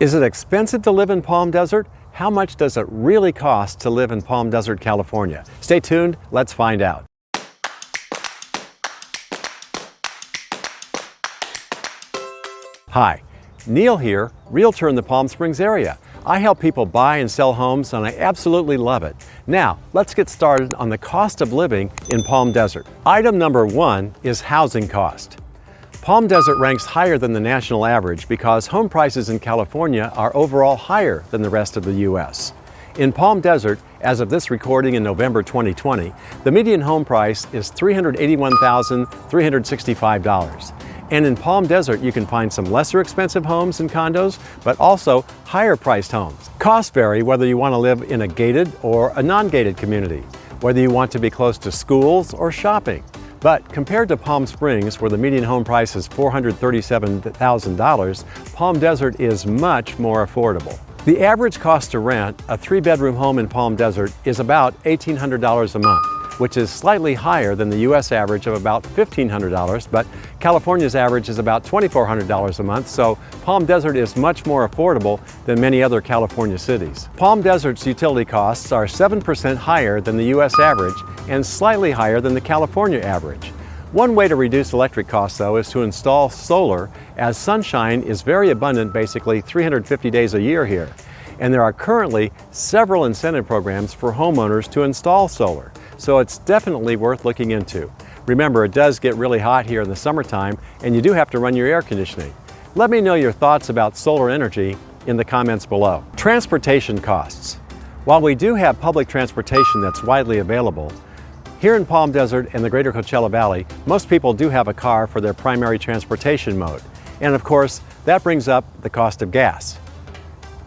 Is it expensive to live in Palm Desert? How much does it really cost to live in Palm Desert, California? Stay tuned, let's find out. Hi, Neal here, realtor in the Palm Springs area. I help people buy and sell homes and I absolutely love it. Now, let's get started on the cost of living in Palm Desert. Item number one is housing cost. Palm Desert ranks higher than the national average because home prices in California are overall higher than the rest of the U.S. In Palm Desert, as of this recording in November 2020, the median home price is $381,365. And in Palm Desert, you can find some lesser expensive homes and condos, but also higher priced homes. Costs vary whether you want to live in a gated or a non-gated community, whether you want to be close to schools or shopping. But compared to Palm Springs, where the median home price is $437,000, Palm Desert is much more affordable. The average cost to rent a 3-bedroom home in Palm Desert is about $1,800 a month, which is slightly higher than the U.S. average of about $1,500, but California's average is about $2,400 a month, so Palm Desert is much more affordable than many other California cities. Palm Desert's utility costs are 7% higher than the U.S. average and slightly higher than the California average. One way to reduce electric costs, though, is to install solar, as sunshine is very abundant, basically 350 days a year here. And there are currently several incentive programs for homeowners to install solar, so it's definitely worth looking into. Remember, it does get really hot here in the summertime, and you do have to run your air conditioning. Let me know your thoughts about solar energy in the comments below. Transportation costs. While we do have public transportation that's widely available, here in Palm Desert and the greater Coachella Valley, most people do have a car for their primary transportation mode. And of course, that brings up the cost of gas.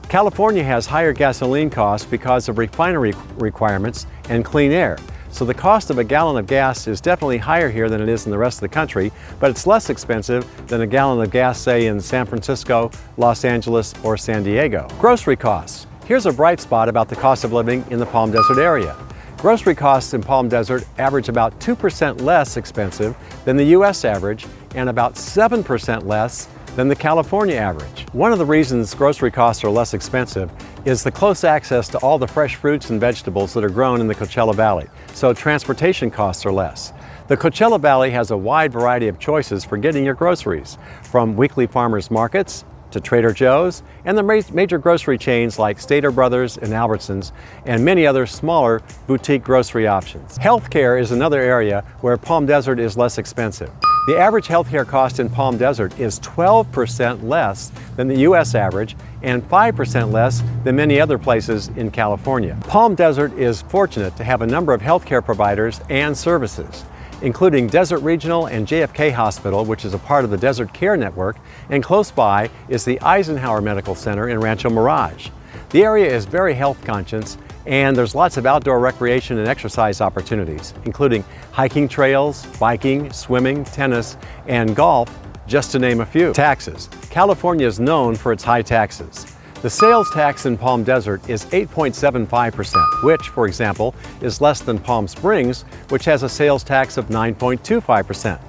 California has higher gasoline costs because of refinery requirements and clean air. So the cost of a gallon of gas is definitely higher here than it is in the rest of the country, but it's less expensive than a gallon of gas, say, in San Francisco, Los Angeles, or San Diego. Grocery costs. Here's a bright spot about the cost of living in the Palm Desert area. Grocery costs in Palm Desert average about 2% less expensive than the U.S. average and about 7% less than the California average. One of the reasons grocery costs are less expensive is the close access to all the fresh fruits and vegetables that are grown in the Coachella Valley, so transportation costs are less. The Coachella Valley has a wide variety of choices for getting your groceries, from weekly farmers markets to Trader Joe's and the major grocery chains like Stater Brothers and Albertsons and many other smaller boutique grocery options. Healthcare is another area where Palm Desert is less expensive. The average healthcare cost in Palm Desert is 12% less than the U.S. average and 5% less than many other places in California. Palm Desert is fortunate to have a number of healthcare providers and services, including Desert Regional and JFK Hospital, which is a part of the Desert Care Network, and close by is the Eisenhower Medical Center in Rancho Mirage. The area is very health conscious, and there's lots of outdoor recreation and exercise opportunities, including hiking trails, biking, swimming, tennis, and golf, just to name a few. Taxes. California is known for its high taxes. The sales tax in Palm Desert is 8.75%, which, for example, is less than Palm Springs, which has a sales tax of 9.25%.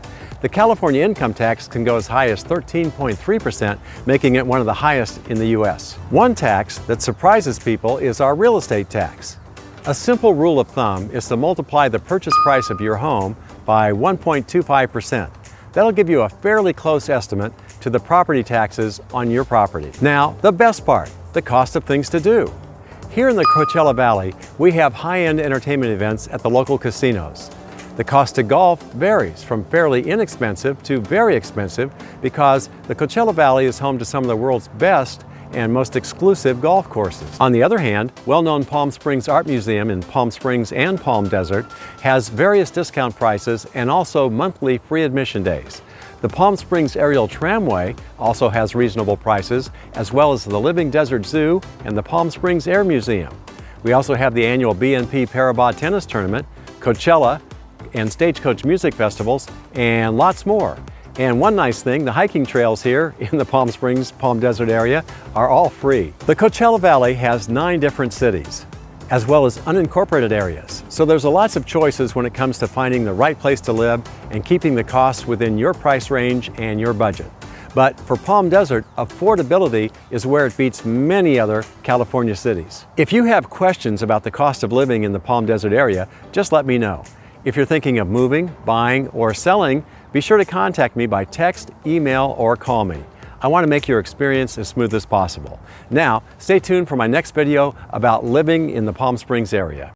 The California income tax can go as high as 13.3%, making it one of the highest in the U.S. One tax that surprises people is our real estate tax. A simple rule of thumb is to multiply the purchase price of your home by 1.25%. That'll give you a fairly close estimate to the property taxes on your property. Now, the best part, the cost of things to do. Here in the Coachella Valley, we have high-end entertainment events at the local casinos. The cost to golf varies from fairly inexpensive to very expensive because the Coachella Valley is home to some of the world's best and most exclusive golf courses. On the other hand, well-known Palm Springs Art Museum in Palm Springs and Palm Desert has various discount prices and also monthly free admission days. The Palm Springs Aerial Tramway also has reasonable prices, as well as the Living Desert Zoo and the Palm Springs Air Museum. We also have the annual BNP Paribas Tennis Tournament, Coachella, and Stagecoach Music Festivals, and lots more. And one nice thing, the hiking trails here in the Palm Springs, Palm Desert area are all free. The Coachella Valley has 9 different cities, as well as unincorporated areas. So there's lots of choices when it comes to finding the right place to live and keeping the costs within your price range and your budget. But for Palm Desert, affordability is where it beats many other California cities. If you have questions about the cost of living in the Palm Desert area, just let me know. If you're thinking of moving, buying, or selling, be sure to contact me by text, email, or call me. I want to make your experience as smooth as possible. Now, stay tuned for my next video about living in the Palm Springs area.